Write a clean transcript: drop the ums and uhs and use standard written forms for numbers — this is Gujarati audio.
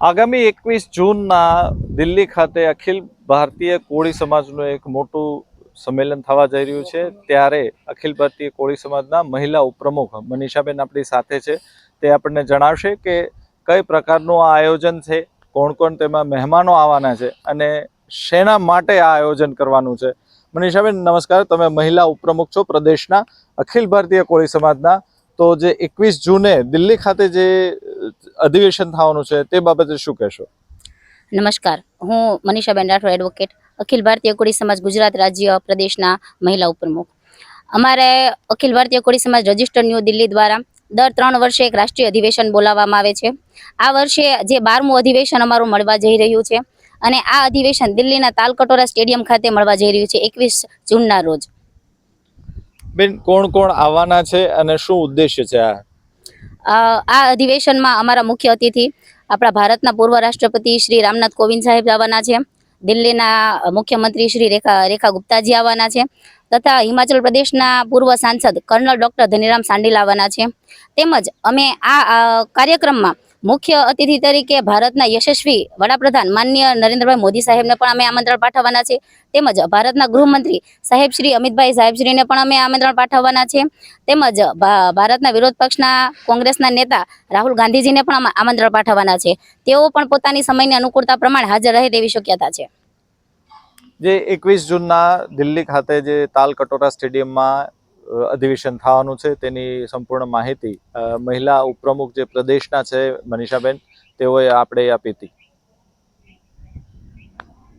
આગામી 21 જૂનના દિલ્હી ખાતે અખિલ ભારતીય કોળી સમાજનું એક મોટું સંમેલન થવા જઈ રહ્યું છે। ત્યારે અખિલ ભારતીય કોળી સમાજના મહિલા ઉપપ્રમુખ મનીષાબેન આપણી સાથે છે। તે આપણને જણાવશે કે કઈ પ્રકારનું આ આયોજન છે, કોણ કોણ તેમાં મહેમાનો આવવાના છે અને શેના માટે આ આયોજન કરવાનું છે। મનીષાબેન નમસ્કાર, તમે મહિલા ઉપપ્રમુખ છો પ્રદેશના અખિલ ભારતીય કોળી સમાજના। તો જે 21 જૂને દિલ્હી ખાતે જે અધિવેશન થવાનું છે તે બાબતે શું કહેશો? નમસ્કાર, હું મનીષાબેન રાઠોડ, એડવોકેટ, અખિલ ભારતીય કોળી સમાજ ગુજરાત રાજ્ય પ્રદેશના મહિલા ઉપપ્રમુખ। અમારે અખિલ ભારતીય કોળી સમાજ રજિસ્ટર ન્યૂ દિલ્હી દ્વારા દર 3 વર્ષે એક રાષ્ટ્રીય અધિવેશન બોલાવવામાં આવે છે। આ વર્ષે જે 12મું અધિવેશન અમારું મળવા જઈ રહ્યું છે અને આ અધિવેશન દિલ્હીના તાલકટોરા સ્ટેડિયમ ખાતે મળવા જઈ રહ્યું છે 21 જૂનના રોજ। બેન, કોણ કોણ આવવાના છે અને શું ઉદ્દેશ્ય છે આ અધિવેશનમાં અમારા મુખ્ય અતિથિ આપણા ભારતના પૂર્વ રાષ્ટ્રપતિ શ્રી રામનાથ કોવિંદ સાહેબ આવવાના છે, દિલ્હીના મુખ્યમંત્રી શ્રી રેખા ગુપ્તાજી આવવાના છે તથા હિમાચલ પ્રદેશના પૂર્વ સાંસદ કર્નલ ડોક્ટર ધનીરામ સાંડીલ આવવાના છે। તેમજ અમે આ કાર્યક્રમમાં મુખ્ય અતિથિ તરીકે ભારતના યશસ્વી વડાપ્રધાન માનનીય નરેન્દ્રભાઈ મોદી સાહેબને પણ અમે આમંત્રણ પાઠવવાના છે। તેમજ ભારતના ગૃહમંત્રી સાહેબ શ્રી અમિતભાઈ સાહેબશ્રીને પણ અમે આમંત્રણ પાઠવવાના છે। તેમજ ભારતના વિરોધ પક્ષના કોંગ્રેસના નેતા રાહુલ ગાંધીજીને પણ આમંત્રણ પાઠવવાના છે। તેઓ પણ પોતાની સમયની અનુકૂળતા પ્રમાણે હાજર રહે તેવી શક્યતા છે। જે 21 જૂનના દિલ્હી ખાતે જે તાલકટોરા સ્ટેડિયમમાં અધિવેશન થવાનું છે તેની સંપૂર્ણ માહિતી મહિલા ઉપપ્રમુખ જે પ્રદેશના છે મનીષાબેન, તેઓએ આપણે આપી હતી।